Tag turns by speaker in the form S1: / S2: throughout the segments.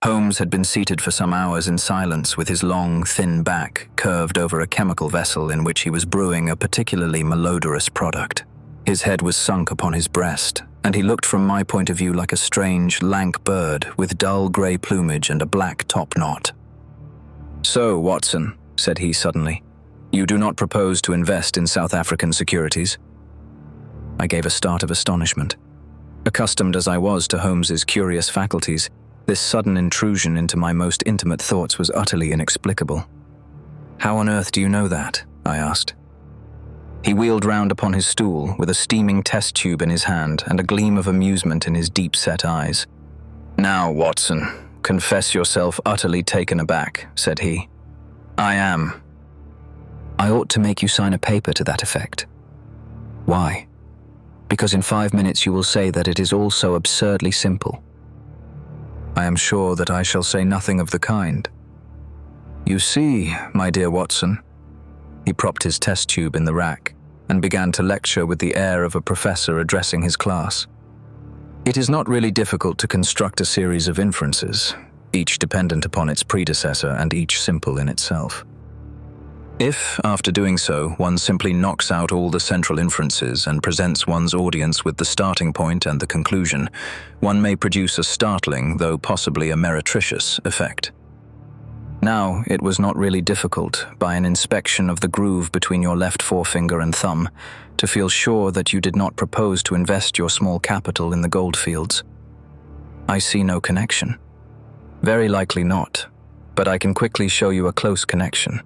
S1: Holmes had been seated for some hours in silence with his long, thin back curved over a chemical vessel in which he was brewing a particularly malodorous product. His head was sunk upon his breast, and he looked from my point of view like a strange, lank bird with dull grey plumage and a black top knot. "So, Watson," said he suddenly, "you do not propose to invest in South African securities?" I gave a start of astonishment. Accustomed as I was to Holmes's curious faculties, this sudden intrusion into my most intimate thoughts was utterly inexplicable. "How on earth do you know that?" I asked. He wheeled round upon his stool with a steaming test tube in his hand and a gleam of amusement in his deep-set eyes. "Now, Watson, confess yourself utterly taken aback," said he. "I am." "I ought to make you sign a paper to that effect." "Why?" "Because in 5 minutes you will say that it is all so absurdly simple." "I am sure that I shall say nothing of the kind." "You see, my dear Watson," he propped his test tube in the rack and began to lecture with the air of a professor addressing his class. "It is not really difficult to construct a series of inferences, each dependent upon its predecessor and each simple in itself. If, after doing so, one simply knocks out all the central inferences and presents one's audience with the starting point and the conclusion, one may produce a startling, though possibly a meretricious, effect. Now, it was not really difficult, by an inspection of the groove between your left forefinger and thumb, to feel sure that you did not propose to invest your small capital in the goldfields. I see no connection. Very likely not, but I can quickly show you a close connection.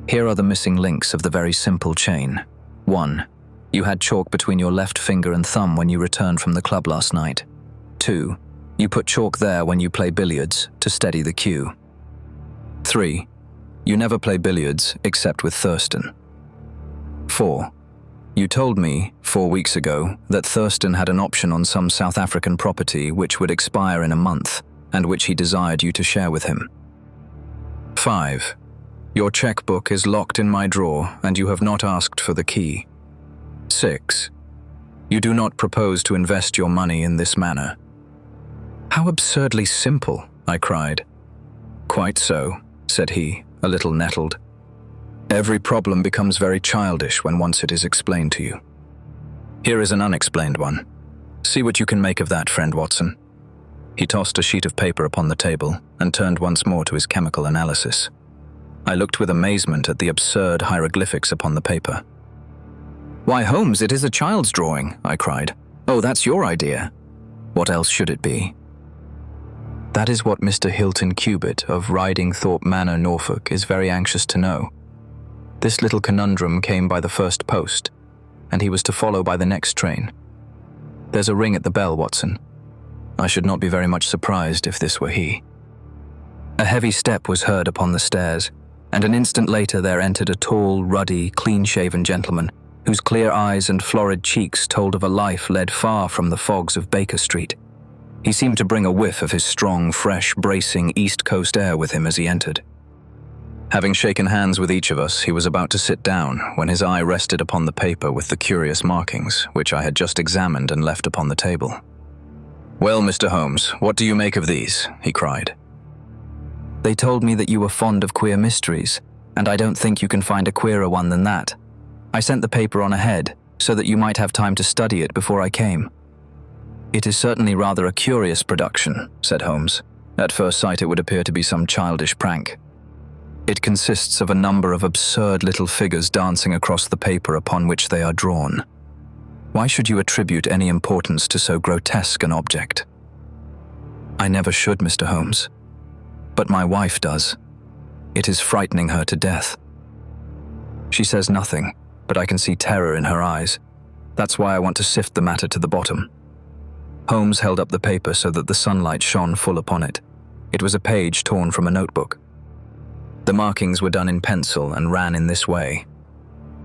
S1: Here are the missing links of the very simple chain. 1. You had chalk between your left finger and thumb when you returned from the club last night. 2. You put chalk there when you play billiards to steady the cue. 3. You never play billiards except with Thurston. 4. You told me, 4 weeks ago, that Thurston had an option on some South African property which would expire in a month, and which he desired you to share with him. 5. Your checkbook is locked in my drawer and you have not asked for the key. 6. You do not propose to invest your money in this manner. How absurdly simple, I cried. Quite so, said he, a little nettled. Every problem becomes very childish when once it is explained to you. Here is an unexplained one. See what you can make of that, friend Watson. He tossed a sheet of paper upon the table and turned once more to his chemical analysis. I looked with amazement at the absurd hieroglyphics upon the paper. Why, Holmes, it is a child's drawing, I cried. Oh, that's your idea. What else should it be? That is what Mr. Hilton Cubitt of Ridingthorpe Manor, Norfolk, is very anxious to know. This little conundrum came by the first post, and he was to follow by the next train. There's a ring at the bell, Watson. I should not be very much surprised if this were he. A heavy step was heard upon the stairs, and an instant later there entered a tall, ruddy, clean-shaven gentleman, whose clear eyes and florid cheeks told of a life led far from the fogs of Baker Street. He seemed to bring a whiff of his strong, fresh, bracing East Coast air with him as he entered. Having shaken hands with each of us, he was about to sit down when his eye rested upon the paper with the curious markings, which I had just examined and left upon the table. "Well, Mr. Holmes, what do you make of these?" he cried. They told me that you were fond of queer mysteries, and I don't think you can find a queerer one than that. I sent the paper on ahead, so that you might have time to study it before I came. It is certainly rather a curious production, said Holmes. At first sight it would appear to be some childish prank. It consists of a number of absurd little figures dancing across the paper upon which they are drawn. Why should you attribute any importance to so grotesque an object? I never should, Mr. Holmes. But my wife does. It is frightening her to death. She says nothing, but I can see terror in her eyes. That's why I want to sift the matter to the bottom. Holmes held up the paper so that the sunlight shone full upon it. It was a page torn from a notebook. The markings were done in pencil and ran in this way.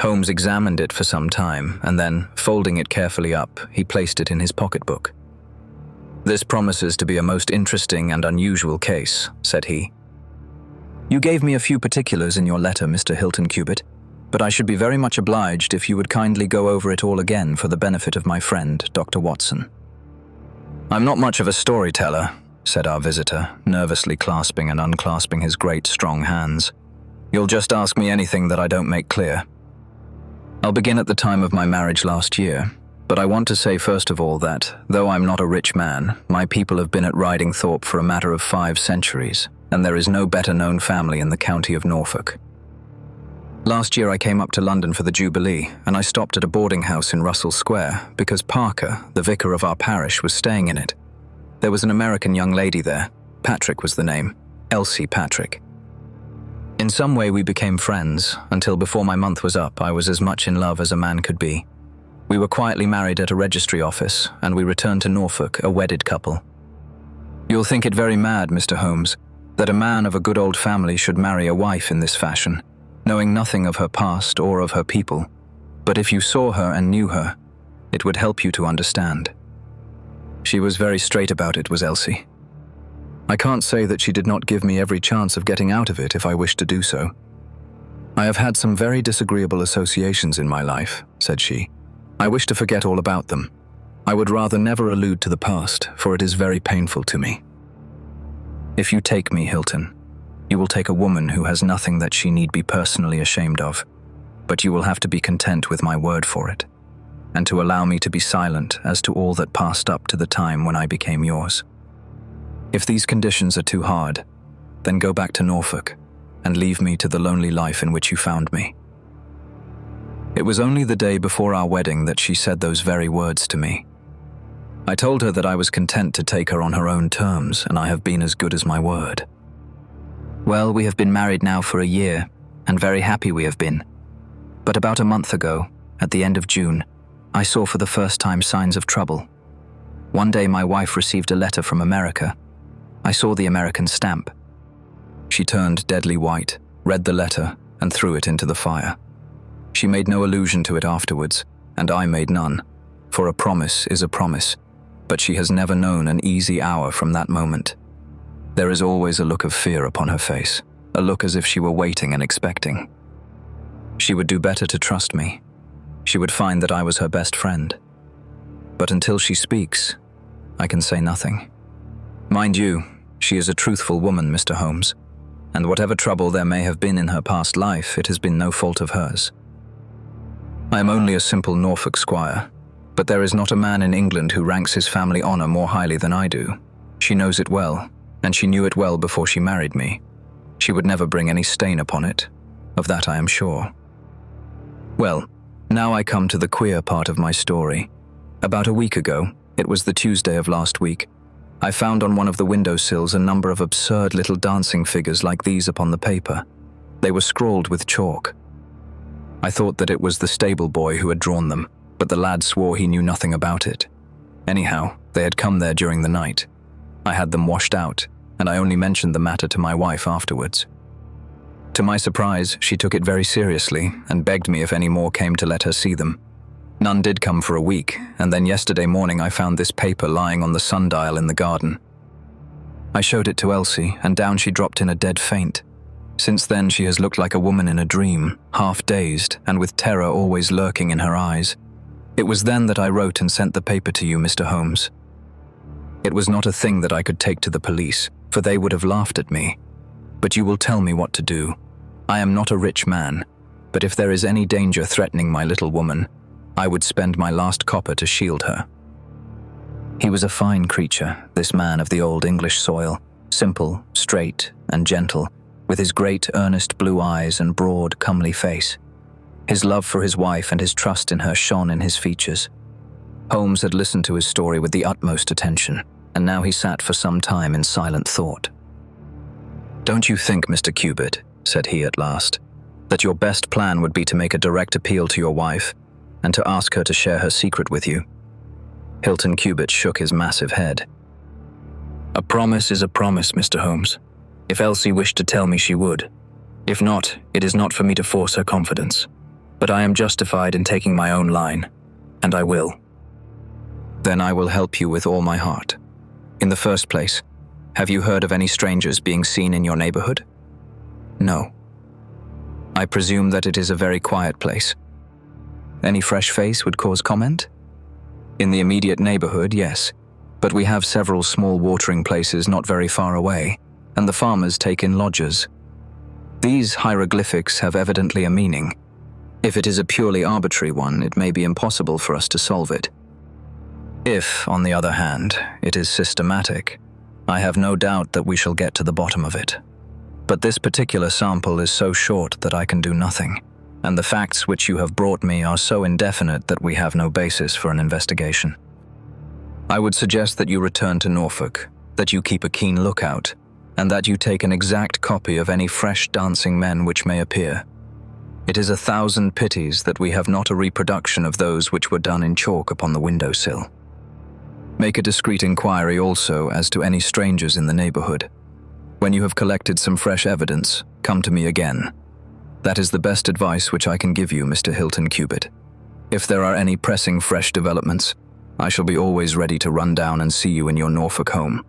S1: Holmes examined it for some time, and then, folding it carefully up, he placed it in his pocketbook. This promises to be a most interesting and unusual case, said he. You gave me a few particulars in your letter, Mr. Hilton Cubitt, but I should be very much obliged if you would kindly go over it all again for the benefit of my friend, Dr. Watson. I'm not much of a storyteller, said our visitor, nervously clasping and unclasping his great, strong hands. "You'll just ask me anything that I don't make clear. I'll begin at the time of my marriage last year, but I want to say first of all that, though I'm not a rich man, my people have been at Ridingthorpe for a matter of 5 centuries, and there is no better-known family in the county of Norfolk. Last year I came up to London for the Jubilee, and I stopped at a boarding house in Russell Square because Parker, the vicar of our parish, was staying in it. There was an American young lady there. Patrick was the name. Elsie Patrick. In some way we became friends, until before my month was up I was as much in love as a man could be. We were quietly married at a registry office, and we returned to Norfolk, a wedded couple. You'll think it very mad, Mr. Holmes, that a man of a good old family should marry a wife in this fashion, knowing nothing of her past or of her people, but if you saw her and knew her, it would help you to understand. She was very straight about it, was Elsie. I can't say that she did not give me every chance of getting out of it if I wished to do so. I have had some very disagreeable associations in my life, said she. I wish to forget all about them. I would rather never allude to the past, for it is very painful to me. If you take me, Hilton, you will take a woman who has nothing that she need be personally ashamed of, but you will have to be content with my word for it, and to allow me to be silent as to all that passed up to the time when I became yours. If these conditions are too hard, then go back to Norfolk and leave me to the lonely life in which you found me. It was only the day before our wedding that she said those very words to me. I told her that I was content to take her on her own terms, and I have been as good as my word. Well, we have been married now for a year, and very happy we have been. But about a month ago, at the end of June, I saw for the first time signs of trouble. One day my wife received a letter from America. I saw the American stamp. She turned deadly white, read the letter, and threw it into the fire. She made no allusion to it afterwards, and I made none, for a promise is a promise, but she has never known an easy hour from that moment. There is always a look of fear upon her face, a look as if she were waiting and expecting. She would do better to trust me. She would find that I was her best friend. But until she speaks, I can say nothing. Mind you, she is a truthful woman, Mr. Holmes, and whatever trouble there may have been in her past life, it has been no fault of hers. I am only a simple Norfolk squire, but there is not a man in England who ranks his family honor more highly than I do. She knows it well, and she knew it well before she married me. She would never bring any stain upon it. Of that I am sure. Well, now I come to the queer part of my story. About a week ago, it was the Tuesday of last week, I found on one of the windowsills a number of absurd little dancing figures like these upon the paper. They were scrawled with chalk. I thought that it was the stable boy who had drawn them, but the lad swore he knew nothing about it. Anyhow, they had come there during the night. I had them washed out, and I only mentioned the matter to my wife afterwards. To my surprise, she took it very seriously and begged me if any more came to let her see them. None did come for a week, and then yesterday morning I found this paper lying on the sundial in the garden. I showed it to Elsie, and down she dropped in a dead faint. Since then she has looked like a woman in a dream, half dazed, and with terror always lurking in her eyes. It was then that I wrote and sent the paper to you, Mr. Holmes. It was not a thing that I could take to the police, for they would have laughed at me. But you will tell me what to do. I am not a rich man, but if there is any danger threatening my little woman, I would spend my last copper to shield her. He was a fine creature, this man of the old English soil, simple, straight, and gentle, with his great earnest blue eyes and broad, comely face. His love for his wife and his trust in her shone in his features. Holmes had listened to his story with the utmost attention, and now he sat for some time in silent thought. "Don't you think, Mr. Cubitt," said he at last, "that your best plan would be to make a direct appeal to your wife, and to ask her to share her secret with you?" Hilton Cubitt shook his massive head. "A promise is a promise, Mr. Holmes. If Elsie wished to tell me, she would. If not, it is not for me to force her confidence. But I am justified in taking my own line, and I will." "Then I will help you with all my heart. In the first place, have you heard of any strangers being seen in your neighborhood?" "No." "I presume that it is a very quiet place. Any fresh face would cause comment?" "In the immediate neighborhood, yes, But we have several small watering places not very far away, and the farmers take in lodgers. These hieroglyphics have evidently a meaning. If it is a purely arbitrary one, it may be impossible for us to solve it. If, on the other hand, it is systematic, I have no doubt that we shall get to the bottom of it. But this particular sample is so short that I can do nothing, and the facts which you have brought me are so indefinite that we have no basis for an investigation. I would suggest that you return to Norfolk, that you keep a keen lookout, and that you take an exact copy of any fresh dancing men which may appear. It is 1,000 pities that we have not a reproduction of those which were done in chalk upon the windowsill. Make a discreet inquiry also as to any strangers in the neighborhood. When you have collected some fresh evidence, come to me again. That is the best advice which I can give you, Mr. Hilton Cubitt. If there are any pressing fresh developments, I shall be always ready to run down and see you in your Norfolk home.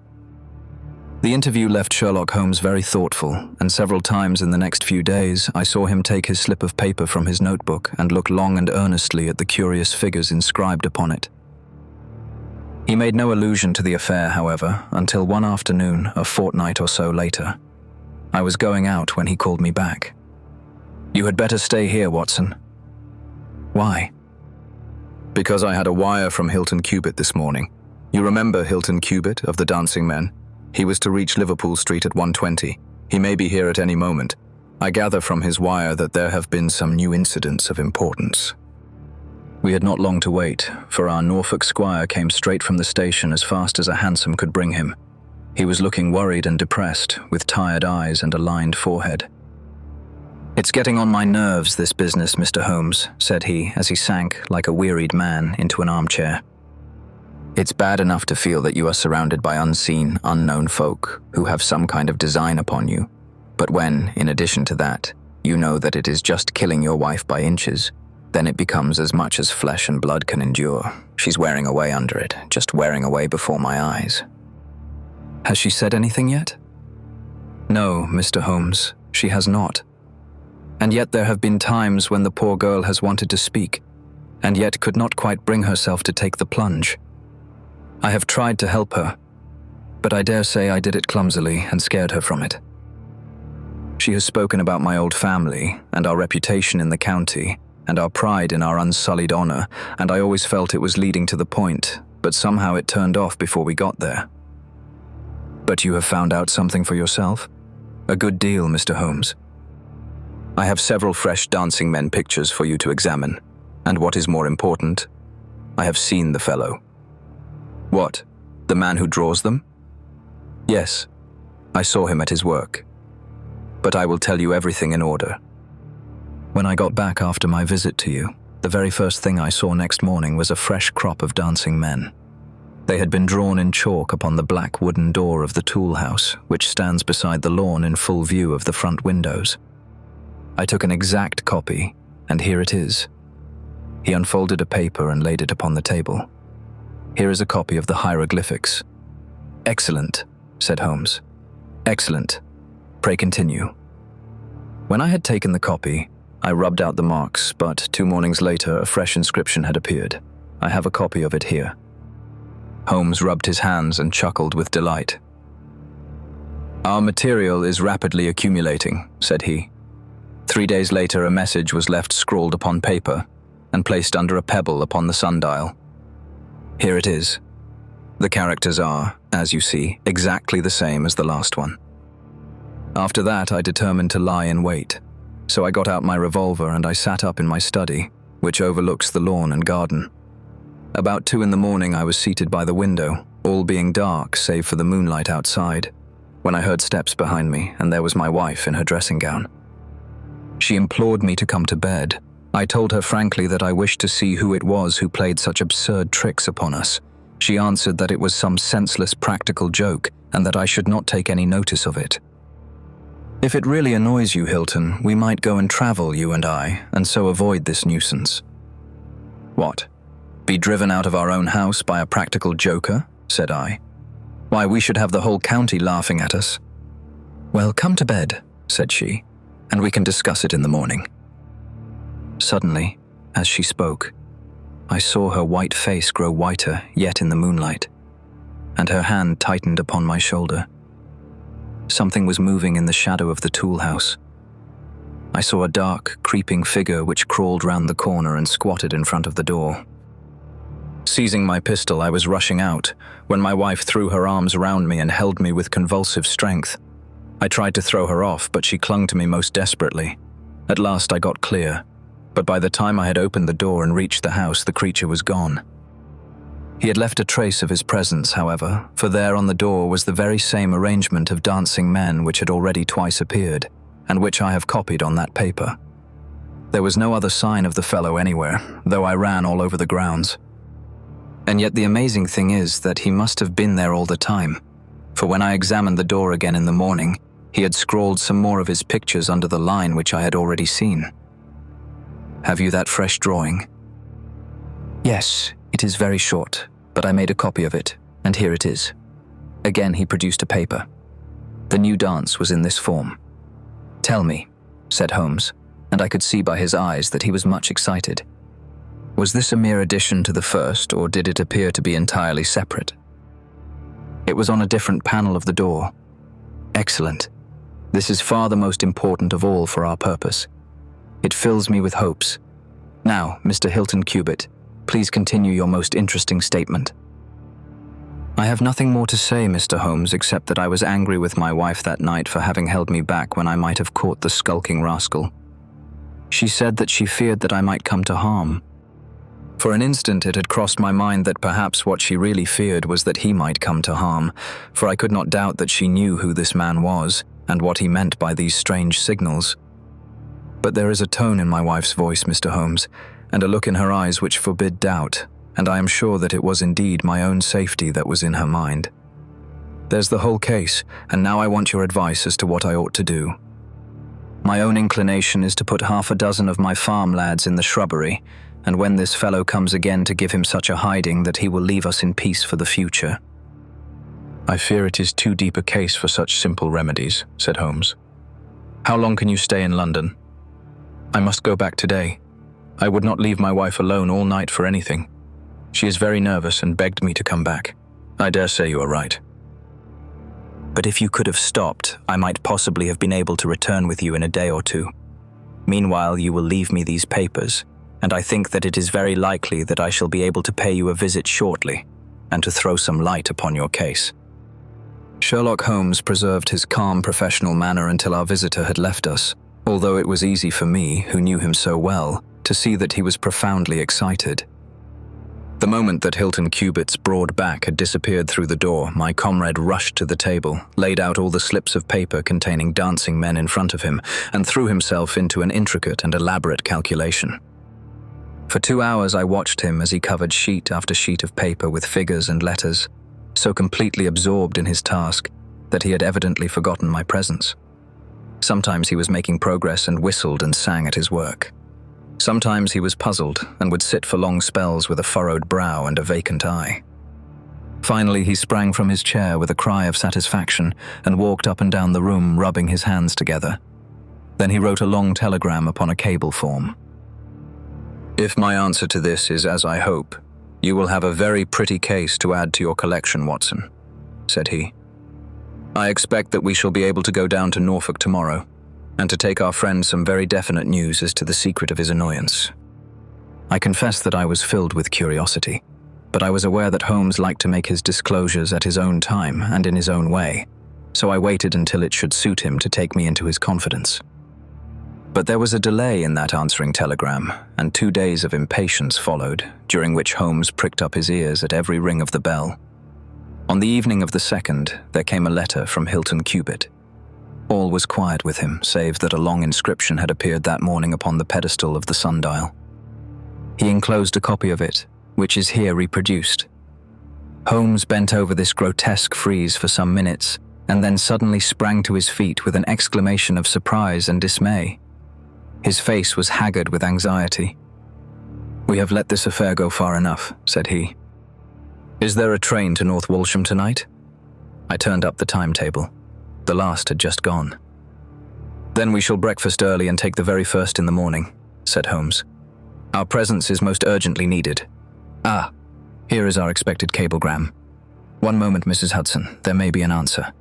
S1: The interview left Sherlock Holmes very thoughtful, and several times in the next few days I saw him take his slip of paper from his notebook and look long and earnestly at the curious figures inscribed upon it. He made no allusion to the affair, however, until one afternoon, a fortnight or so later. I was going out when he called me back. "You had better stay here, Watson." "Why?" "Because I had a wire from Hilton Cubitt this morning. You remember Hilton Cubitt of the Dancing Men? He was to reach Liverpool Street at 1:20. He may be here at any moment. I gather from his wire that there have been some new incidents of importance." We had not long to wait, for our Norfolk squire came straight from the station as fast as a hansom could bring him. He was looking worried and depressed, with tired eyes and a lined forehead. "It's getting on my nerves, this business, Mr. Holmes," said he as he sank, like a wearied man, into an armchair. "It's bad enough to feel that you are surrounded by unseen, unknown folk who have some kind of design upon you. But when, in addition to that, you know that it is just killing your wife by inches, then it becomes as much as flesh and blood can endure. She's wearing away under it, just wearing away before my eyes." "Has she said anything yet?" "No, Mr. Holmes, she has not. And yet there have been times when the poor girl has wanted to speak, and yet could not quite bring herself to take the plunge. I have tried to help her, but I dare say I did it clumsily and scared her from it. She has spoken about my old family and our reputation in the county, and our pride in our unsullied honor, and I always felt it was leading to the point, but somehow it turned off before we got there." "But you have found out something for yourself?" "A good deal, Mr. Holmes. I have several fresh dancing men pictures for you to examine, and what is more important, I have seen the fellow." "What, the man who draws them?" "Yes, I saw him at his work. But I will tell you everything in order. When I got back after my visit to you, the very first thing I saw next morning was a fresh crop of dancing men. They had been drawn in chalk upon the black wooden door of the tool house, which stands beside the lawn in full view of the front windows. I took an exact copy, and here it is." He unfolded a paper and laid it upon the table. "Here is a copy of the hieroglyphics." "Excellent," said Holmes. "Excellent. Pray continue." When I had taken the copy, I rubbed out the marks, but 2 mornings later a fresh inscription had appeared. I have a copy of it here. Holmes rubbed his hands and chuckled with delight. "Our material is rapidly accumulating," said he. 3 days later a message was left scrawled upon paper and placed under a pebble upon the sundial. Here it is. The characters are, as you see, exactly the same as the last one. After that I determined to lie in wait. So I got out my revolver and I sat up in my study, which overlooks the lawn and garden. About 2 in the morning I was seated by the window, all being dark save for the moonlight outside, when I heard steps behind me, and there was my wife in her dressing gown. She implored me to come to bed. I told her frankly that I wished to see who it was who played such absurd tricks upon us. She answered that it was some senseless practical joke, and that I should not take any notice of it. "If it really annoys you, Hilton, we might go and travel, you and I, and so avoid this nuisance." "What? Be driven out of our own house by a practical joker?" said I. "Why, we should have the whole county laughing at us." "Well, come to bed," said she, "and we can discuss it in the morning." Suddenly, as she spoke, I saw her white face grow whiter yet in the moonlight. and her hand tightened upon my shoulder. Something was moving in the shadow of the tool house. I saw a dark, creeping figure which crawled round the corner and squatted in front of the door. Seizing my pistol, I was rushing out, when my wife threw her arms around me and held me with convulsive strength. I tried to throw her off, but she clung to me most desperately. At last I got clear, but by the time I had opened the door and reached the house, the creature was gone. He had left a trace of his presence, however, for there on the door was the very same arrangement of dancing men which had already twice appeared, and which I have copied on that paper. There was no other sign of the fellow anywhere, though I ran all over the grounds. And yet the amazing thing is that he must have been there all the time, for when I examined the door again in the morning, he had scrawled some more of his pictures under the line which I had already seen. Have you that fresh drawing? Yes, it is very short, but I made a copy of it, and here it is. Again he produced a paper. The new dance was in this form. Tell me, said Holmes, and I could see by his eyes that he was much excited. Was this a mere addition to the first, or did it appear to be entirely separate? It was on a different panel of the door. Excellent. This is far the most important of all for our purpose. It fills me with hopes. Now, Mr. Hilton Cubitt, please continue your most interesting statement. I have nothing more to say, Mr. Holmes, except that I was angry with my wife that night for having held me back when I might have caught the skulking rascal. She said that she feared that I might come to harm. For an instant it had crossed my mind that perhaps what she really feared was that he might come to harm, for I could not doubt that she knew who this man was and what he meant by these strange signals. But there is a tone in my wife's voice, Mr. Holmes, and a look in her eyes which forbid doubt, and I am sure that it was indeed my own safety that was in her mind. There's the whole case, and now I want your advice as to what I ought to do. My own inclination is to put 6 of my farm lads in the shrubbery, and when this fellow comes again to give him such a hiding that he will leave us in peace for the future. I fear it is too deep a case for such simple remedies, said Holmes. How long can you stay in London? I must go back today. I would not leave my wife alone all night for anything. She is very nervous and begged me to come back. I dare say you are right. But if you could have stopped, I might possibly have been able to return with you in a day or two. Meanwhile, you will leave me these papers, and I think that it is very likely that I shall be able to pay you a visit shortly, and to throw some light upon your case. Sherlock Holmes preserved his calm professional manner until our visitor had left us, although it was easy for me, who knew him so well, to see that he was profoundly excited. The moment that Hilton Cubitt's broad back had disappeared through the door, my comrade rushed to the table, laid out all the slips of paper containing dancing men in front of him, and threw himself into an intricate and elaborate calculation. For 2 hours I watched him as he covered sheet after sheet of paper with figures and letters, so completely absorbed in his task that he had evidently forgotten my presence. Sometimes he was making progress and whistled and sang at his work. Sometimes he was puzzled and would sit for long spells with a furrowed brow and a vacant eye. Finally, he sprang from his chair with a cry of satisfaction and walked up and down the room, rubbing his hands together. Then he wrote a long telegram upon a cable form. If my answer to this is as I hope, you will have a very pretty case to add to your collection, Watson, said he. I expect that we shall be able to go down to Norfolk tomorrow, and to take our friend some very definite news as to the secret of his annoyance. I confess that I was filled with curiosity, but I was aware that Holmes liked to make his disclosures at his own time and in his own way, so I waited until it should suit him to take me into his confidence. But there was a delay in that answering telegram, and 2 days of impatience followed, during which Holmes pricked up his ears at every ring of the bell. On the evening of the 2nd, there came a letter from Hilton Cubitt. All was quiet with him, save that a long inscription had appeared that morning upon the pedestal of the sundial. He enclosed a copy of it, which is here reproduced. Holmes bent over this grotesque frieze for some minutes, and then suddenly sprang to his feet with an exclamation of surprise and dismay. His face was haggard with anxiety. "We have let this affair go far enough," said he. "Is there a train to North Walsham tonight?" I turned up the timetable. The last had just gone. "Then we shall breakfast early and take the very first in the morning," said Holmes. "Our presence is most urgently needed. Ah, here is our expected cablegram. One moment, Mrs. Hudson. There may be an answer.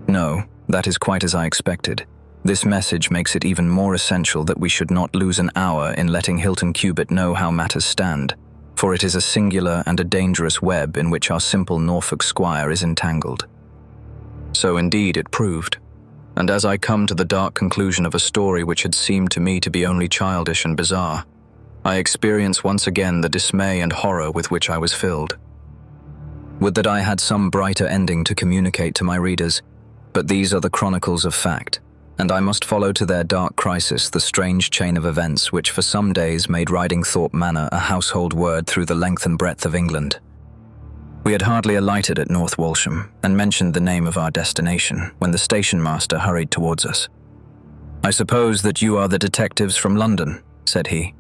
S1: No, that is quite as I expected. This message makes it even more essential that we should not lose an hour in letting Hilton Cubitt know how matters stand, for it is a singular and a dangerous web in which our simple Norfolk squire is entangled. So indeed it proved, and as I come to the dark conclusion of a story which had seemed to me to be only childish and bizarre, I experience once again the dismay and horror with which I was filled. Would that I had some brighter ending to communicate to my readers, but these are the chronicles of fact, and I must follow to their dark crisis the strange chain of events which for some days made Ridingthorpe Manor a household word through the length and breadth of England. We had hardly alighted at North Walsham and mentioned the name of our destination when the station master hurried towards us. "I suppose that you are the detectives from London," said he.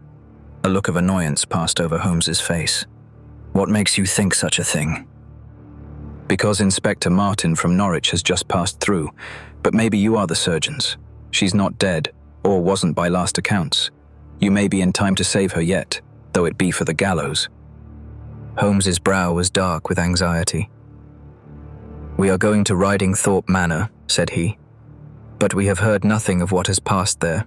S1: A look of annoyance passed over Holmes's face. "What makes you think such a thing?" "Because Inspector Martin from Norwich has just passed through, but maybe you are the surgeons. She's not dead, or wasn't by last accounts. You may be in time to save her yet, though it be for the gallows." Holmes's brow was dark with anxiety. "We are going to Ridingthorpe Manor," said he, "but we have heard nothing of what has passed there."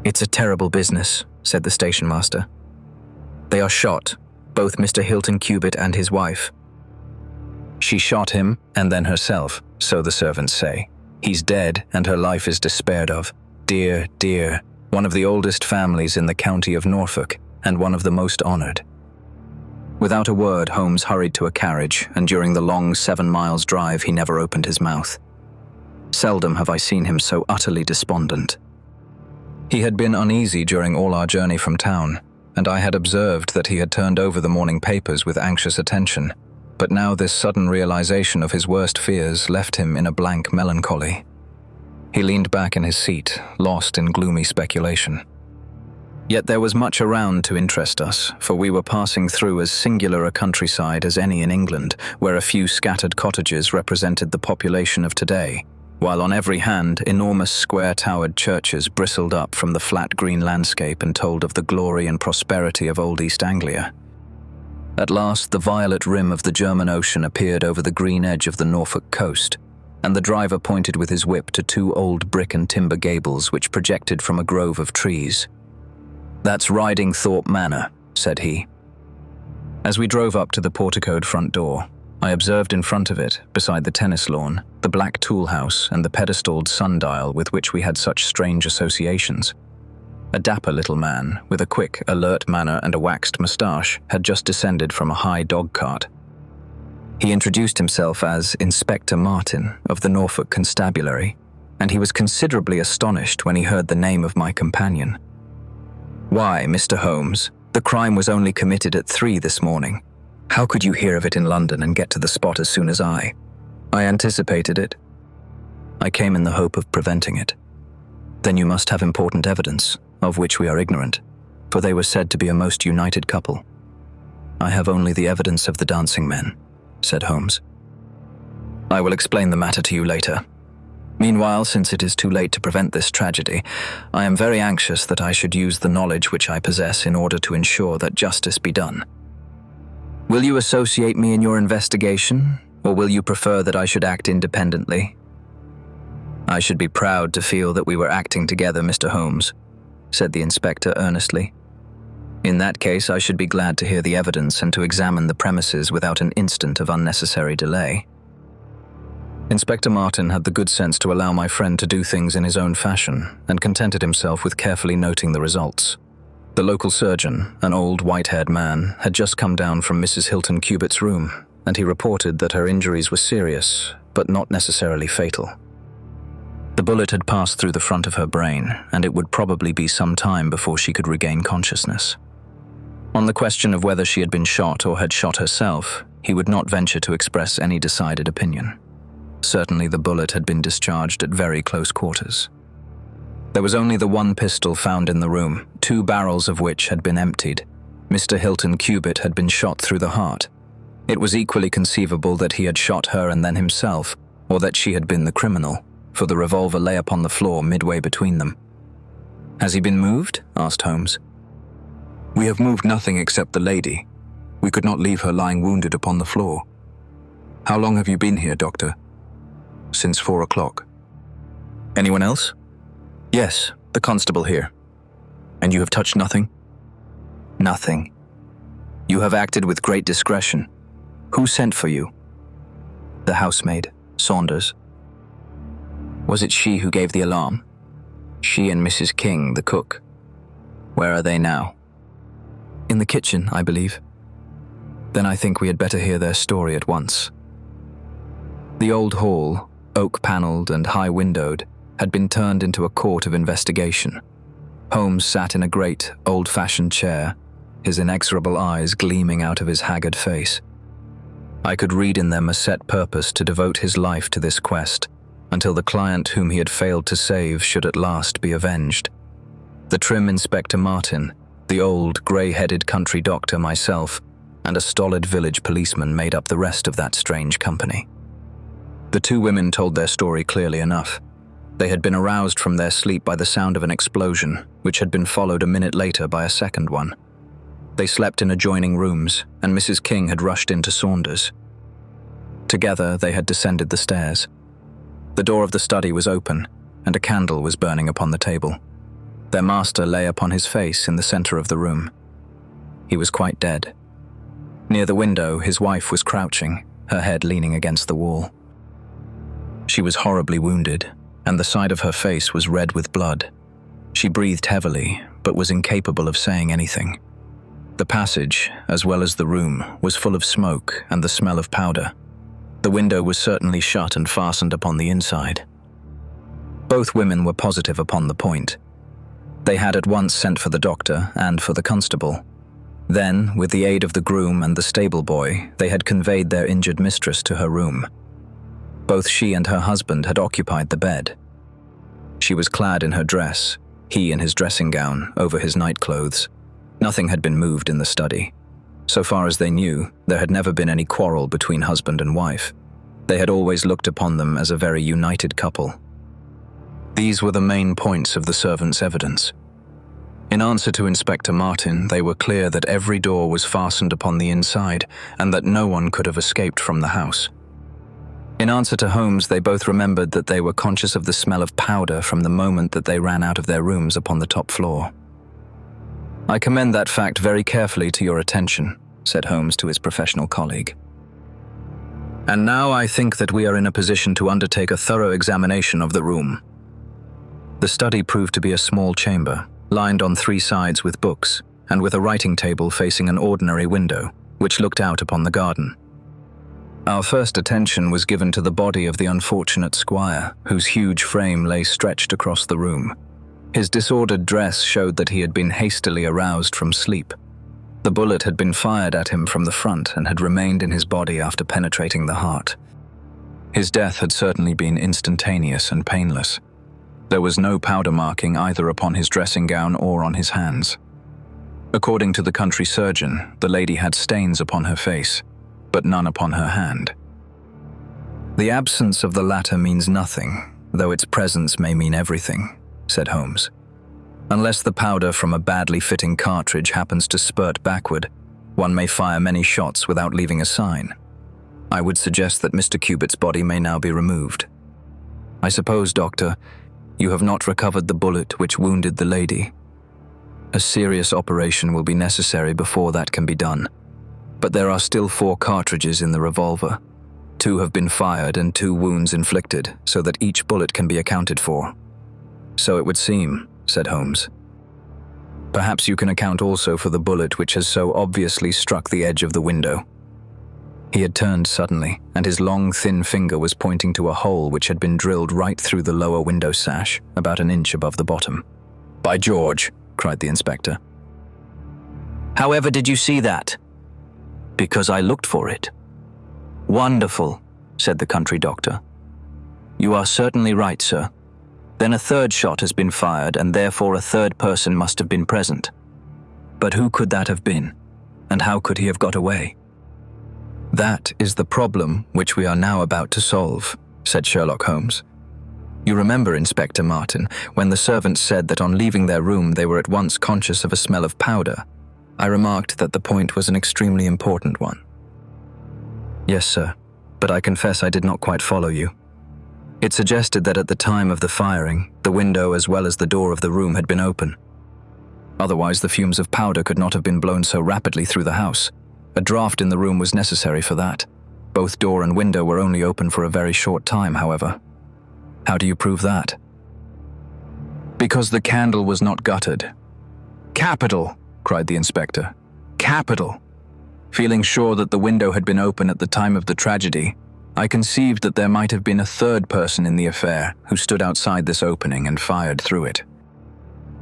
S1: "It's a terrible business," said the station master. "They are shot, both Mr. Hilton Cubitt and his wife. She shot him and then herself, so the servants say. He's dead and her life is despaired of. Dear, dear, one of the oldest families in the county of Norfolk and one of the most honoured." Without a word, Holmes hurried to a carriage, and during the long 7 miles drive he never opened his mouth. Seldom have I seen him so utterly despondent. He had been uneasy during all our journey from town, and I had observed that he had turned over the morning papers with anxious attention, but now this sudden realization of his worst fears left him in a blank melancholy. He leaned back in his seat, lost in gloomy speculation. Yet there was much around to interest us, for we were passing through as singular a countryside as any in England, where a few scattered cottages represented the population of today, while on every hand enormous square-towered churches bristled up from the flat green landscape and told of the glory and prosperity of old East Anglia. At last the violet rim of the German Ocean appeared over the green edge of the Norfolk coast, and the driver pointed with his whip to 2 old brick and timber gables which projected from a grove of trees. "That's Ridingthorpe Manor," said he. As we drove up to the porticoed front door, I observed in front of it, beside the tennis lawn, the black tool house and the pedestaled sundial with which we had such strange associations. A dapper little man, with a quick, alert manner and a waxed moustache, had just descended from a high dog-cart. He introduced himself as Inspector Martin of the Norfolk Constabulary, and he was considerably astonished when he heard the name of my companion. "Why, Mr. Holmes, the crime was only committed at 3 this morning. How could you hear of it in London and get to the spot as soon as I? I anticipated it. I came in the hope of preventing it." "Then you must have important evidence, of which we are ignorant, for they were said to be a most united couple." "I have only the evidence of the dancing men," said Holmes. "I will explain the matter to you later. Meanwhile, since it is too late to prevent this tragedy, I am very anxious that I should use the knowledge which I possess in order to ensure that justice be done. Will you associate me in your investigation, or will you prefer that I should act independently?" "I should be proud to feel that we were acting together, Mr. Holmes," said the inspector earnestly. "In that case, I should be glad to hear the evidence and to examine the premises without an instant of unnecessary delay." Inspector Martin had the good sense to allow my friend to do things in his own fashion, and contented himself with carefully noting the results. The local surgeon, an old white-haired man, had just come down from Mrs. Hilton Cubitt's room, and he reported that her injuries were serious, but not necessarily fatal. The bullet had passed through the front of her brain, and it would probably be some time before she could regain consciousness. On the question of whether she had been shot or had shot herself, he would not venture to express any decided opinion. Certainly the bullet had been discharged at very close quarters. There was only the one pistol found in the room, 2 barrels of which had been emptied. Mr. Hilton Cubitt had been shot through the heart. It was equally conceivable that he had shot her and then himself, or that she had been the criminal, for the revolver lay upon the floor midway between them. "Has he been moved?" asked Holmes. "We have moved nothing except the lady. We could not leave her lying wounded upon the floor. How long have you been here, Doctor? Since 4 o'clock. Anyone else? Yes, the constable here. And you have touched nothing? Nothing. You have acted with great discretion. Who sent for you? The housemaid, Saunders. Was it she who gave the alarm? She and Mrs. King, the cook. Where are they now? In the kitchen, I believe. Then I think we had better hear their story at once. The old hall, oak-panelled and high-windowed, had been turned into a court of investigation. Holmes sat in a great, old-fashioned chair, his inexorable eyes gleaming out of his haggard face. I could read in them a set purpose to devote his life to this quest, until the client whom he had failed to save should at last be avenged. The trim Inspector Martin, the old, grey-headed country doctor myself, and a stolid village policeman made up the rest of that strange company. The two women told their story clearly enough. They had been aroused from their sleep by the sound of an explosion, which had been followed a minute later by a second one. They slept in adjoining rooms, and Mrs. King had rushed into Saunders. Together, they had descended the stairs. The door of the study was open, and a candle was burning upon the table. Their master lay upon his face in the center of the room. He was quite dead. Near the window, his wife was crouching, her head leaning against the wall. She was horribly wounded, and the side of her face was red with blood. She breathed heavily, but was incapable of saying anything. The passage, as well as the room, was full of smoke and the smell of powder. The window was certainly shut and fastened upon the inside. Both women were positive upon the point. They had at once sent for the doctor and for the constable. Then, with the aid of the groom and the stable boy, they had conveyed their injured mistress to her room. Both she and her husband had occupied the bed. She was clad in her dress, he in his dressing gown over his nightclothes. Nothing had been moved in the study. So far as they knew, there had never been any quarrel between husband and wife. They had always looked upon them as a very united couple. These were the main points of the servants' evidence. In answer to Inspector Martin, they were clear that every door was fastened upon the inside and that no one could have escaped from the house. In answer to Holmes, they both remembered that they were conscious of the smell of powder from the moment that they ran out of their rooms upon the top floor. "I commend that fact very carefully to your attention," said Holmes to his professional colleague. "And now I think that we are in a position to undertake a thorough examination of the room." The study proved to be a small chamber, lined on three sides with books, and with a writing table facing an ordinary window, which looked out upon the garden. Our first attention was given to the body of the unfortunate squire, whose huge frame lay stretched across the room. His disordered dress showed that he had been hastily aroused from sleep. The bullet had been fired at him from the front and had remained in his body after penetrating the heart. His death had certainly been instantaneous and painless. There was no powder marking either upon his dressing gown or on his hands. According to the country surgeon, the lady had stains upon her face, but none upon her hand. "The absence of the latter means nothing, though its presence may mean everything," said Holmes. "Unless the powder from a badly fitting cartridge happens to spurt backward, one may fire many shots without leaving a sign. I would suggest that Mr. Cubitt's body may now be removed. I suppose, Doctor, you have not recovered the bullet which wounded the lady. A serious operation will be necessary before that can be done. But there are still 4 cartridges in the revolver. 2 have been fired and 2 wounds inflicted, so that each bullet can be accounted for." "So it would seem," said Holmes. "Perhaps you can account also for the bullet which has so obviously struck the edge of the window." He had turned suddenly, and his long, thin finger was pointing to a hole which had been drilled right through the lower window sash, about an inch above the bottom. "By George!" cried the inspector. "However did you see that?" "Because I looked for it." "Wonderful," said the country doctor. "You are certainly right, sir. Then a 3rd shot has been fired, and therefore a 3rd person must have been present. But who could that have been, and how could he have got away?" "That is the problem which we are now about to solve," said Sherlock Holmes. "You remember, Inspector Martin, when the servants said that on leaving their room they were at once conscious of a smell of powder. I remarked that the point was an extremely important one." "Yes, sir. but I confess I did not quite follow you. It suggested that at the time of the firing, the window as well as the door of the room had been open. Otherwise, the fumes of powder could not have been blown so rapidly through the house. A draft in the room was necessary for that. Both door and window were only open for a very short time, however. How do you prove that? Because the candle was not gutted. Capital! Cried the inspector. Capital! Feeling sure that the window had been open at the time of the tragedy, I conceived that there might have been a third person in the affair who stood outside this opening and fired through it.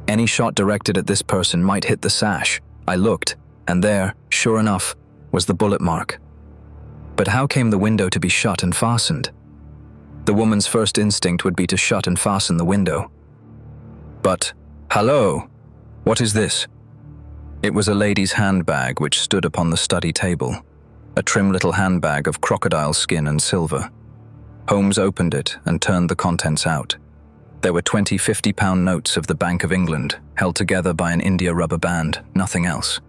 S1: Any shot directed at this person might hit the sash. I looked, and there, sure enough, was the bullet mark. But how came the window to be shut and fastened? The woman's first instinct would be to shut and fasten the window. But, hello! What is this? It was a lady's handbag which stood upon the study table. A trim little handbag of crocodile skin and silver. Holmes opened it and turned the contents out. There were 20 50-pound notes of the Bank of England, held together by an India rubber band, nothing else.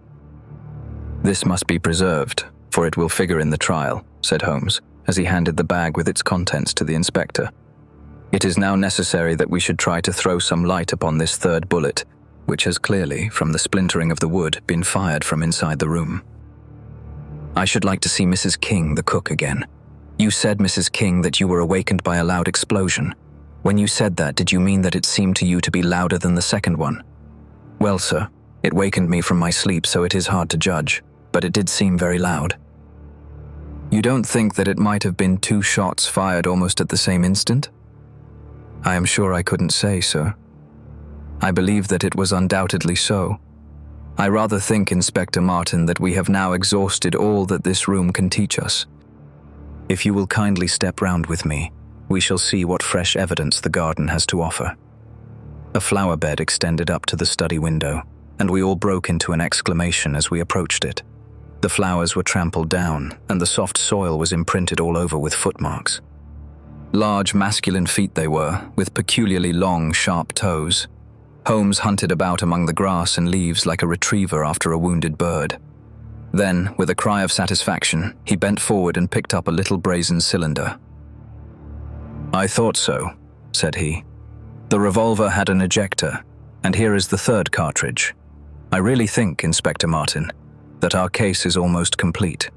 S1: This must be preserved, for it will figure in the trial, said Holmes, as he handed the bag with its contents to the inspector. It is now necessary that we should try to throw some light upon this third bullet, which has clearly, from the splintering of the wood, been fired from inside the room. I should like to see Mrs. King, the cook, again. You said, Mrs. King, that you were awakened by a loud explosion. When you said that, did you mean that it seemed to you to be louder than the second one? Well, sir, it wakened me from my sleep, so it is hard to judge, but it did seem very loud. You don't think that it might have been 2 shots fired almost at the same instant? I am sure I couldn't say, sir. I believe that it was undoubtedly so. I rather think, Inspector Martin, that we have now exhausted all that this room can teach us. If you will kindly step round with me, we shall see what fresh evidence the garden has to offer. A flower bed extended up to the study window, and we all broke into an exclamation as we approached it. The flowers were trampled down, and the soft soil was imprinted all over with footmarks. Large masculine feet they were, with peculiarly long, sharp toes. Holmes hunted about among the grass and leaves like a retriever after a wounded bird. Then, with a cry of satisfaction, he bent forward and picked up a little brazen cylinder. I thought so, said he. The revolver had an ejector, and here is the third cartridge. I really think, Inspector Martin, that our case is almost complete.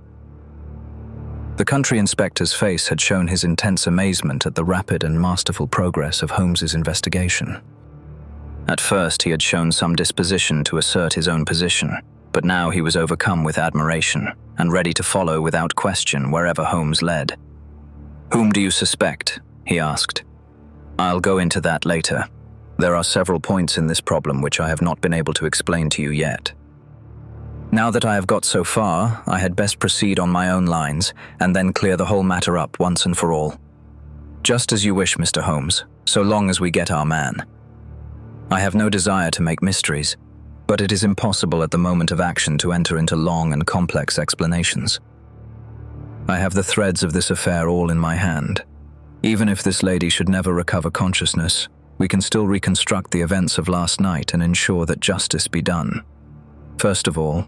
S1: The country inspector's face had shown his intense amazement at the rapid and masterful progress of Holmes's investigation. At first, he had shown some disposition to assert his own position, but now he was overcome with admiration and ready to follow without question wherever Holmes led. Whom do you suspect? He asked. I'll go into that later. There are several points in this problem which I have not been able to explain to you yet. Now that I have got so far, I had best proceed on my own lines and then clear the whole matter up once and for all. Just as you wish, Mr. Holmes, so long as we get our man. I have no desire to make mysteries, but it is impossible at the moment of action to enter into long and complex explanations. I have the threads of this affair all in my hand. Even if this lady should never recover consciousness, we can still reconstruct the events of last night and ensure that justice be done. First of all,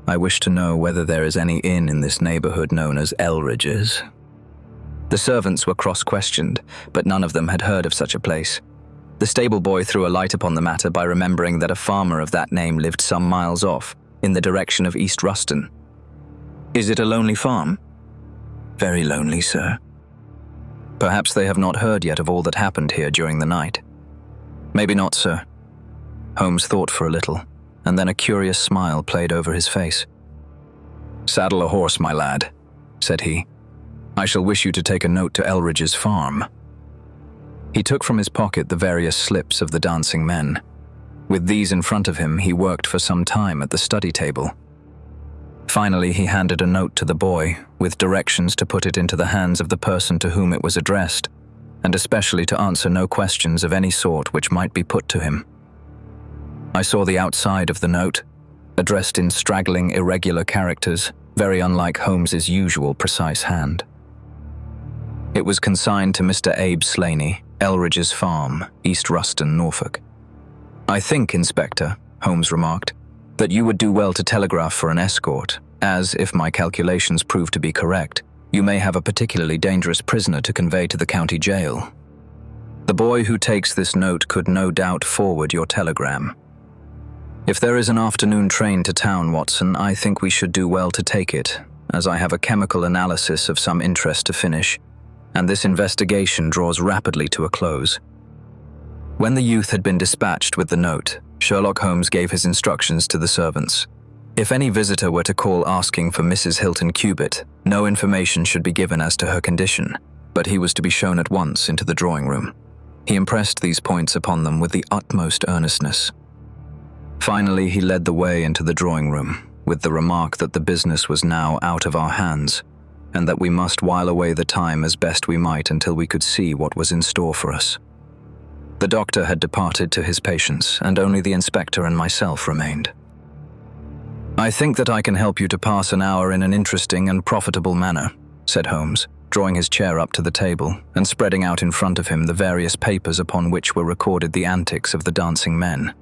S1: I wish to know whether there is any inn in this neighborhood known as Elridge's. The servants were cross-questioned, but none of them had heard of such a place. The stable boy threw a light upon the matter by remembering that a farmer of that name lived some miles off, in the direction of East Ruston. Is it a lonely farm? Very lonely, sir. Perhaps they have not heard yet of all that happened here during the night. Maybe not, sir. Holmes thought for a little, and then a curious smile played over his face. Saddle a horse, my lad, said he. I shall wish you to take a note to Elridge's farm. He took from his pocket the various slips of the dancing men. With these in front of him, he worked for some time at the study table. Finally, he handed a note to the boy, with directions to put it into the hands of the person to whom it was addressed, and especially to answer no questions of any sort which might be put to him. I saw the outside of the note, addressed in straggling, irregular characters, very unlike Holmes's usual precise hand. It was consigned to Mr. Abe Slaney, Elridge's farm, East Ruston, Norfolk. I think, Inspector, Holmes remarked, that you would do well to telegraph for an escort, as, if my calculations prove to be correct, You may have a particularly dangerous prisoner to convey to the county jail. The boy who takes this note could no doubt forward your telegram. If there is an afternoon train to town, Watson, I think we should do well to take it, as I have a chemical analysis of some interest to finish, and this investigation draws rapidly to a close." When the youth had been dispatched with the note, Sherlock Holmes gave his instructions to the servants. If any visitor were to call asking for Mrs. Hilton Cubitt, no information should be given as to her condition, but he was to be shown at once into the drawing room. He impressed these points upon them with the utmost earnestness. Finally, he led the way into the drawing room, with the remark that the business was now out of our hands, and that we must while away the time as best we might until we could see what was in store for us. The doctor had departed to his patients, and only the inspector and myself remained. "I think that I can help you to pass an hour in an interesting and profitable manner," said Holmes, drawing his chair up to the table and spreading out in front of him the various papers upon which were recorded the antics of the dancing men.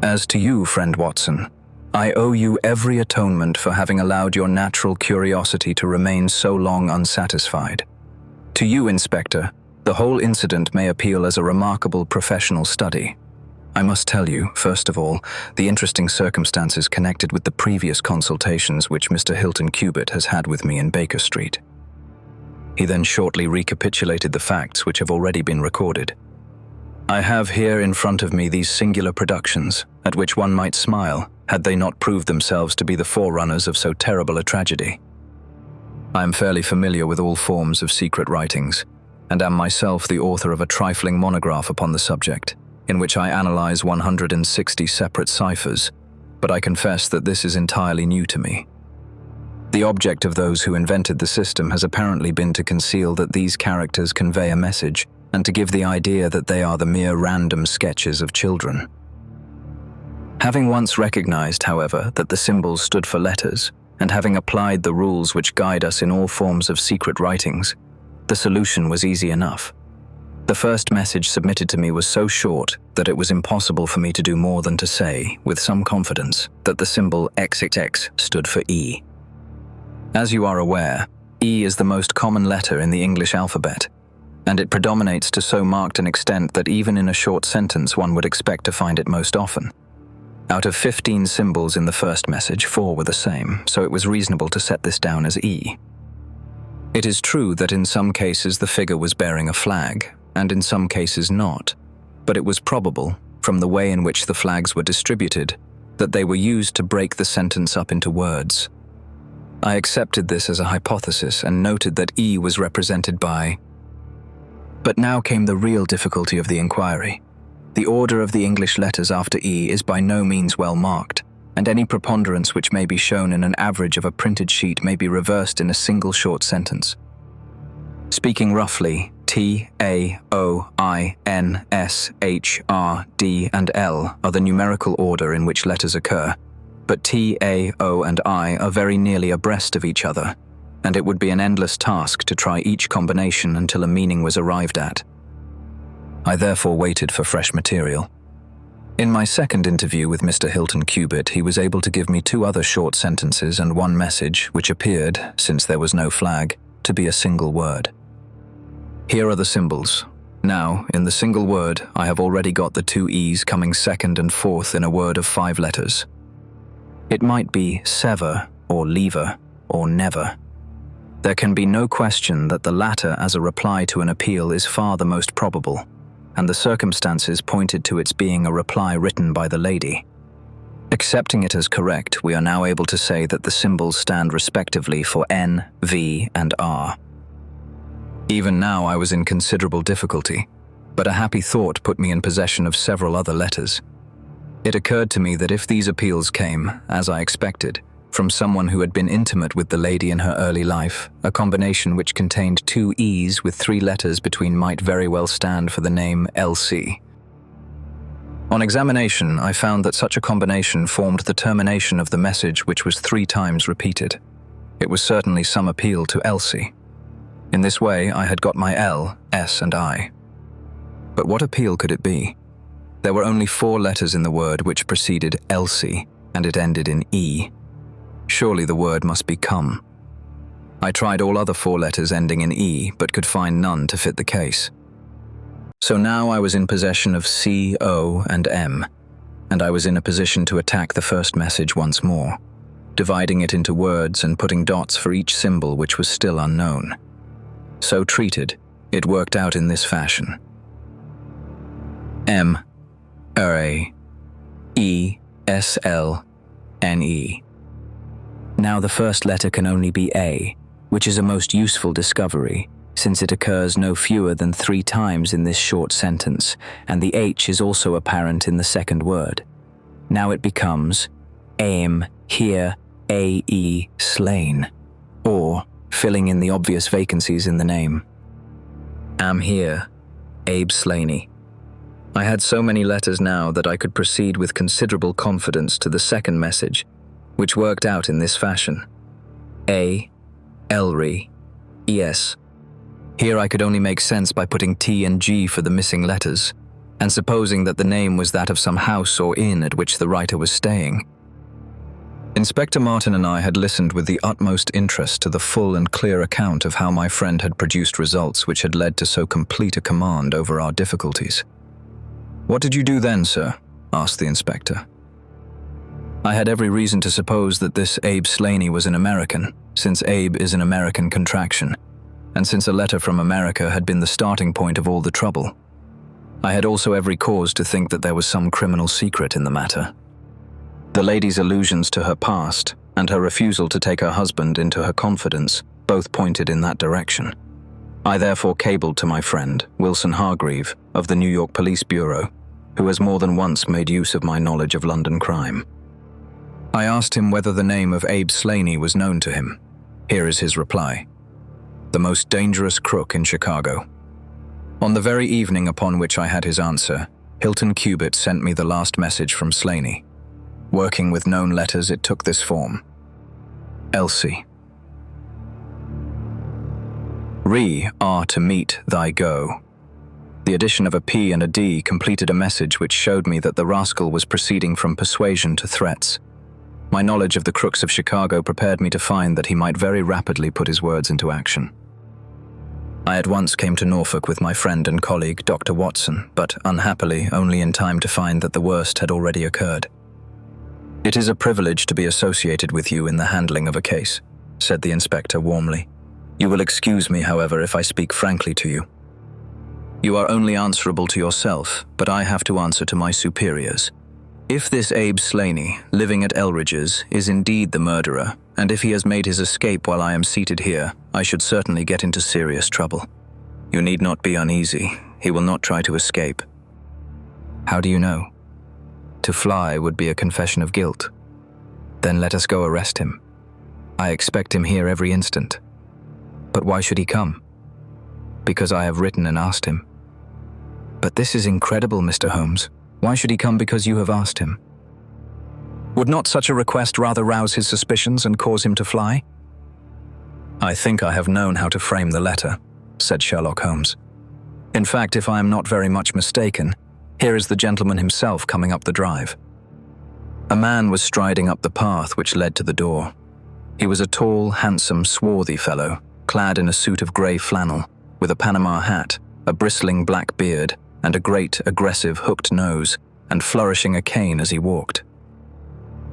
S1: "As to you, friend Watson, I owe you every atonement for having allowed your natural curiosity to remain so long unsatisfied. To you, Inspector, the whole incident may appeal as a remarkable professional study. I must tell you, first of all, the interesting circumstances connected with the previous consultations which Mr. Hilton Cubitt has had with me in Baker Street." He then shortly recapitulated the facts which have already been recorded. "I have here in front of me these singular productions, at which one might smile, had they not proved themselves to be the forerunners of so terrible a tragedy. I am fairly familiar with all forms of secret writings, and am myself the author of a trifling monograph upon the subject, in which I analyze 160 separate ciphers, but I confess that this is entirely new to me. The object of those who invented the system has apparently been to conceal that these characters convey a message, and to give the idea that they are the mere random sketches of children. Having once recognized, however, that the symbols stood for letters, and having applied the rules which guide us in all forms of secret writings, the solution was easy enough. The first message submitted to me was so short that it was impossible for me to do more than to say, with some confidence, that the symbol XXX stood for E. As you are aware, E is the most common letter in the English alphabet, and it predominates to so marked an extent that even in a short sentence one would expect to find it most often. Out of 15 symbols in the first message, 4 were the same, so it was reasonable to set this down as E. It is true that in some cases the figure was bearing a flag, and in some cases not, but it was probable, from the way in which the flags were distributed, that they were used to break the sentence up into words. I accepted this as a hypothesis and noted that E was represented by... But now came the real difficulty of the inquiry. The order of the English letters after E is by no means well marked, and any preponderance which may be shown in an average of a printed sheet may be reversed in a single short sentence. Speaking roughly, T, A, O, I, N, S, H, R, D, and L are the numerical order in which letters occur, but T, A, O, and I are very nearly abreast of each other, and it would be an endless task to try each combination until a meaning was arrived at. I therefore waited for fresh material. In my second interview with Mr. Hilton Cubitt, he was able to give me 2 other short sentences and 1 message, which appeared, since there was no flag, to be a single word. Here are the symbols. Now, in the single word, I have already got the 2 E's coming second and fourth in a word of 5 letters. It might be sever, or lever, or never. There can be no question that the latter as a reply to an appeal is far the most probable, and the circumstances pointed to its being a reply written by the lady. Accepting it as correct, we are now able to say that the symbols stand respectively for N, V, and R. Even now I was in considerable difficulty, but a happy thought put me in possession of several other letters. It occurred to me that if these appeals came, as I expected, from someone who had been intimate with the lady in her early life, a combination which contained 2 E's with 3 letters between might very well stand for the name Elsie. On examination, I found that such a combination formed the termination of the message, which was 3 times repeated. It was certainly some appeal to Elsie. In this way, I had got my L, S, and I. But what appeal could it be? There were only 4 letters in the word which preceded Elsie, and it ended in E. Surely the word must be come. I tried all other 4 letters ending in E, but could find none to fit the case. So now I was in possession of C, O, and M, and I was in a position to attack the first message once more, dividing it into words and putting dots for each symbol which was still unknown. So treated, it worked out in this fashion. M, R-A, E, S, L, N, E. Now the first letter can only be A, which is a most useful discovery, since it occurs no fewer than 3 times in this short sentence, and the H is also apparent in the second word. Now it becomes aim, here, A-E, slain, or filling in the obvious vacancies in the name. Am here, Abe Slaney. I had so many letters now that I could proceed with considerable confidence to the second message, which worked out in this fashion. A, Elri, E-S. Here I could only make sense by putting T and G for the missing letters, and supposing that the name was that of some house or inn at which the writer was staying. Inspector Martin and I had listened with the utmost interest to the full and clear account of how my friend had produced results which had led to so complete a command over our difficulties. "What did you do then, sir?" asked the inspector. I had every reason to suppose that this Abe Slaney was an American, since Abe is an American contraction, and since a letter from America had been the starting point of all the trouble. I had also every cause to think that there was some criminal secret in the matter. The lady's allusions to her past and her refusal to take her husband into her confidence both pointed in that direction. I therefore cabled to my friend, Wilson Hargreave, of the New York Police Bureau, who has more than once made use of my knowledge of London crime. I asked him whether the name of Abe Slaney was known to him. Here is his reply. The most dangerous crook in Chicago. On the very evening upon which I had his answer, Hilton Cubitt sent me the last message from Slaney. Working with known letters, it took this form. Elsie. Re are to meet thy go. The addition of a P and a D completed a message which showed me that the rascal was proceeding from persuasion to threats. My knowledge of the crooks of Chicago prepared me to find that he might very rapidly put his words into action. I at once came to Norfolk with my friend and colleague, Dr. Watson, but unhappily only in time to find that the worst had already occurred. "It is a privilege to be associated with you in the handling of a case," said the inspector warmly. "You will excuse me, however, if I speak frankly to you. You are only answerable to yourself, but I have to answer to my superiors. If this Abe Slaney, living at Elridge's, is indeed the murderer, and if he has made his escape while I am seated here, I should certainly get into serious trouble. You need not be uneasy. He will not try to escape." "How do you know?" "To fly would be a confession of guilt." "Then let us go arrest him. I expect him here every instant." "But why should he come?" "Because I have written and asked him." "But this is incredible, Mr. Holmes. Why should he come because you have asked him?" "Would not such a request rather rouse his suspicions and cause him to fly?" "I think I have known how to frame the letter," said Sherlock Holmes. "In fact, if I am not very much mistaken, here is the gentleman himself coming up the drive." A man was striding up the path which led to the door. He was a tall, handsome, swarthy fellow, clad in a suit of grey flannel, with a Panama hat, a bristling black beard, and a great, aggressive, hooked nose, and flourishing a cane as he walked.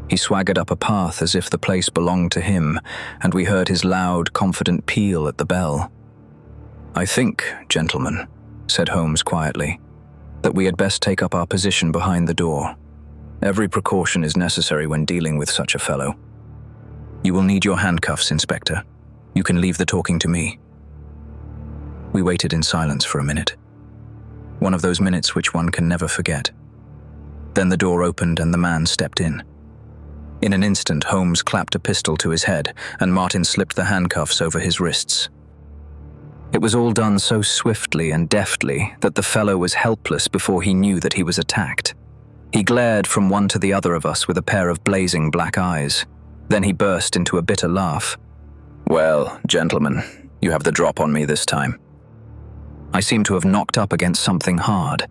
S1: He swaggered up a path as if the place belonged to him, and we heard his loud, confident peal at the bell. "I think, gentlemen," said Holmes quietly, "that we had best take up our position behind the door. Every precaution is necessary when dealing with such a fellow. You will need your handcuffs, Inspector. You can leave the talking to me." We waited in silence for a minute. One of those minutes which one can never forget. Then the door opened and the man stepped in. In an instant, Holmes clapped a pistol to his head, and Martin slipped the handcuffs over his wrists. It was all done so swiftly and deftly that the fellow was helpless before he knew that he was attacked. He glared from one to the other of us with a pair of blazing black eyes. Then he burst into a bitter laugh. "Well, gentlemen, you have the drop on me this time. I seem to have knocked up against something hard,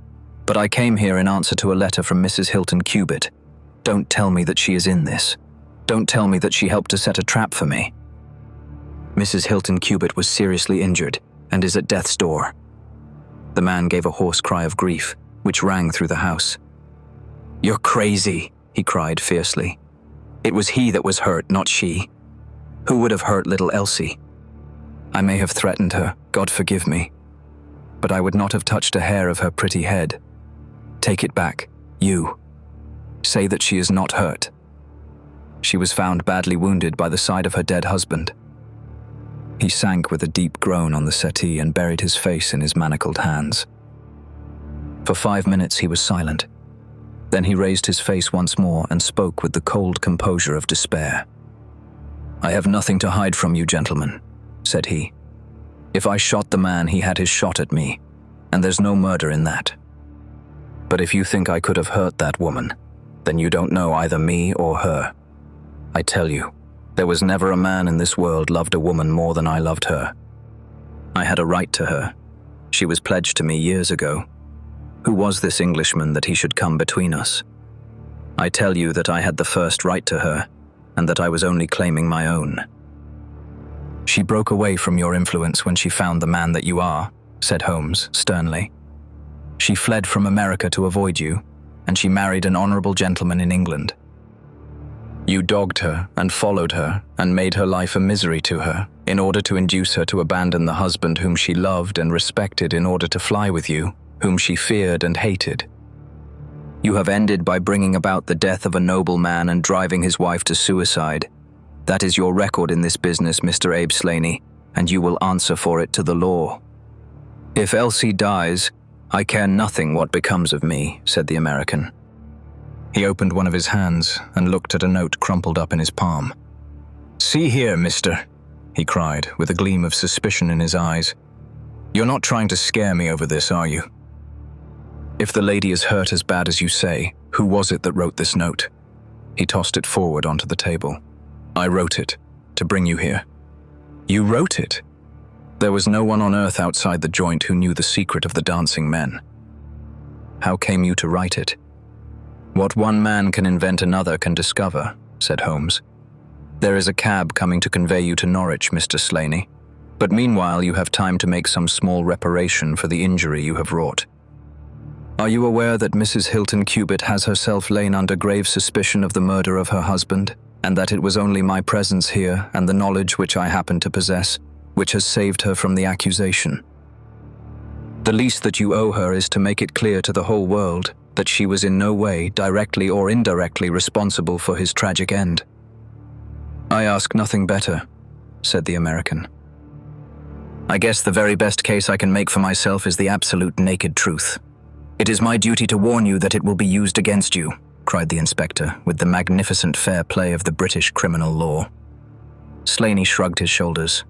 S1: but I came here in answer to a letter from Mrs. Hilton Cubitt. Don't tell me that she is in this. Don't tell me that she helped to set a trap for me." Mrs. Hilton Cubitt was seriously injured and is at death's door." The man gave a hoarse cry of grief, which rang through the house. "You're crazy," he cried fiercely. "It was he that was hurt, not she. Who would have hurt little Elsie? I may have threatened her, God forgive me, but I would not have touched a hair of her pretty head. Take it back, you. Say that she is not hurt. She was found badly wounded by the side of her dead husband." He sank with a deep groan on the settee and buried his face in his manacled hands. For 5 minutes he was silent. Then he raised his face once more and spoke with the cold composure of despair. "I have nothing to hide from you, gentlemen," said he. "If I shot the man, he had his shot at me, and there's no murder in that. But if you think I could have hurt that woman, then you don't know either me or her. I tell you, there was never a man in this world loved a woman more than I loved her. I had a right to her. She was pledged to me years ago. Who was this Englishman that he should come between us? I tell you that I had the first right to her, and that I was only claiming my own." "She broke away from your influence when she found the man that you are," said Holmes sternly. "She fled from America to avoid you, and she married an honorable gentleman in England. You dogged her and followed her and made her life a misery to her in order to induce her to abandon the husband whom she loved and respected in order to fly with you, whom she feared and hated. You have ended by bringing about the death of a noble man and driving his wife to suicide. That is your record in this business, Mr. Abe Slaney, and you will answer for it to the law." "If Elsie dies, I care nothing what becomes of me," said the American. He opened one of his hands and looked at a note crumpled up in his palm. "See here, mister," he cried, with a gleam of suspicion in his eyes. "You're not trying to scare me over this, are you? If the lady is hurt as bad as you say, who was it that wrote this note?" He tossed it forward onto the table. "I wrote it, to bring you here." "You wrote it?" "There was no one on earth outside the joint who knew the secret of the dancing men." "How came you to write it?" "What one man can invent another can discover," said Holmes. "There is a cab coming to convey you to Norwich, Mr. Slaney, but meanwhile you have time to make some small reparation for the injury you have wrought. Are you aware that Mrs. Hilton Cubitt has herself lain under grave suspicion of the murder of her husband, and that it was only my presence here and the knowledge which I happen to possess which has saved her from the accusation? The least that you owe her is to make it clear to the whole world that she was in no way, directly or indirectly, responsible for his tragic end." "I ask nothing better," said the American. "I guess the very best case I can make for myself is the absolute naked truth. It is my duty to warn you that it will be used against you," cried the inspector, with the magnificent fair play of the British criminal law. Slaney shrugged his shoulders.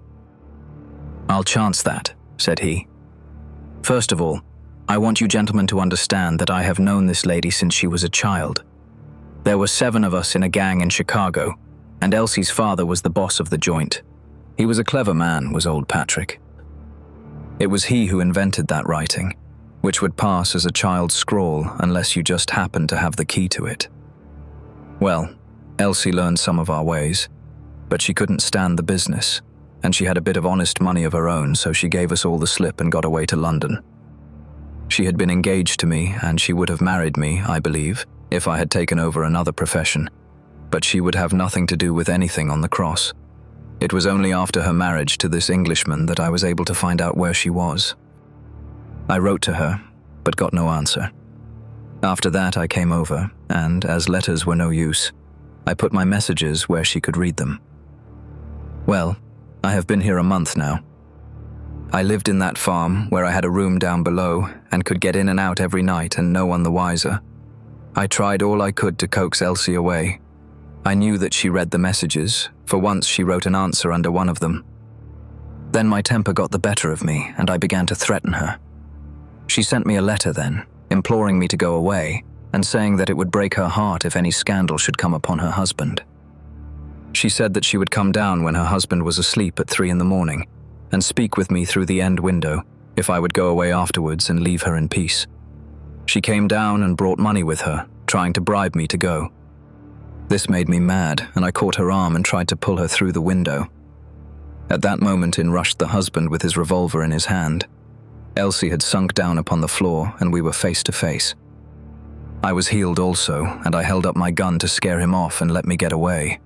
S1: "I'll chance that," said he. "First of all, I want you gentlemen to understand that I have known this lady since she was a child. There were 7 of us in a gang in Chicago, and Elsie's father was the boss of the joint. He was a clever man, was old Patrick. It was he who invented that writing, which would pass as a child's scrawl unless you just happened to have the key to it. Well, Elsie learned some of our ways, but she couldn't stand the business, and she had a bit of honest money of her own, so she gave us all the slip and got away to London. She had been engaged to me, and she would have married me, I believe, if I had taken over another profession, but she would have nothing to do with anything on the cross. It was only after her marriage to this Englishman that I was able to find out where she was. I wrote to her, but got no answer. After that I came over, and as letters were no use, I put my messages where she could read them. Well, I have been here a month now. I lived in that farm where I had a room down below and could get in and out every night and no one the wiser. I tried all I could to coax Elsie away. I knew that she read the messages. For once she wrote an answer under one of them. Then my temper got the better of me and I began to threaten her. She sent me a letter then, imploring me to go away and saying that it would break her heart if any scandal should come upon her husband. She said that she would come down when her husband was asleep at 3 in the morning and speak with me through the end window if I would go away afterwards and leave her in peace. She came down and brought money with her, trying to bribe me to go. This made me mad, and I caught her arm and tried to pull her through the window. At that moment in rushed the husband with his revolver in his hand. Elsie had sunk down upon the floor, and we were face to face. I was healed also, and I held up my gun to scare him off and let me get away.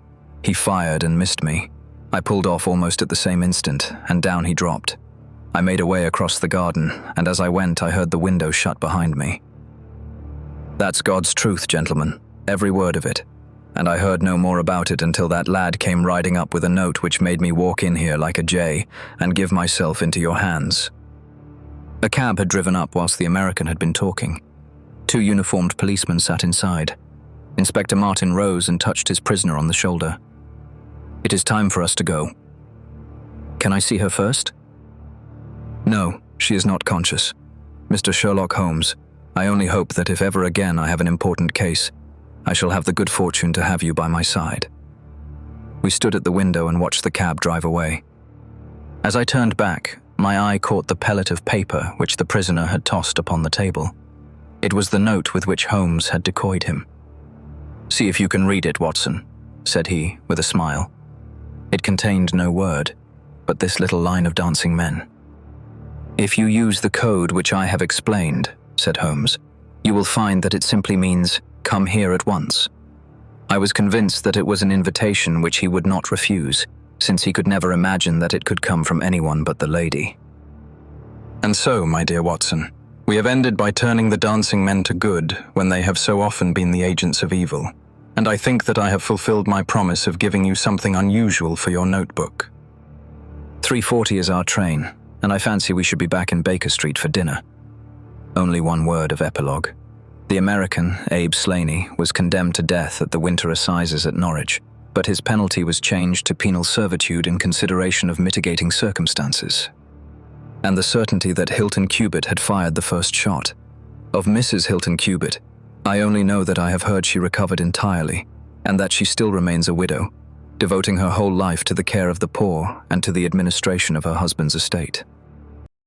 S1: He fired and missed me. I pulled off almost at the same instant, and down he dropped. I made a way across the garden, and as I went, I heard the window shut behind me. That's God's truth, gentlemen, every word of it. And I heard no more about it until that lad came riding up with a note which made me walk in here like a jay and give myself into your hands. A cab had driven up whilst the American had been talking. 2 uniformed policemen sat inside. Inspector Martin rose and touched his prisoner on the shoulder. It is time for us to go. Can I see her first? No, she is not conscious. Mr. Sherlock Holmes, I only hope that if ever again I have an important case, I shall have the good fortune to have you by my side. We stood at the window and watched the cab drive away. As I turned back, my eye caught the pellet of paper which the prisoner had tossed upon the table. It was the note with which Holmes had decoyed him. "See if you can read it, Watson," said he, with a smile. It contained no word, but this little line of dancing men. "If you use the code which I have explained," said Holmes, "you will find that it simply means, 'Come here at once.'" I was convinced that it was an invitation which he would not refuse, since he could never imagine that it could come from anyone but the lady. And so, my dear Watson, we have ended by turning the dancing men to good when they have so often been the agents of evil, and I think that I have fulfilled my promise of giving you something unusual for your notebook. 3:40 is our train, and I fancy we should be back in Baker Street for dinner. Only one word of epilogue. The American, Abe Slaney, was condemned to death at the Winter Assizes at Norwich, but his penalty was changed to penal servitude in consideration of mitigating circumstances, and the certainty that Hilton Cubitt had fired the first shot. Of Mrs. Hilton Cubitt, I only know that I have heard she recovered entirely, and that she still remains a widow, devoting her whole life to the care of the poor and to the administration of her husband's estate.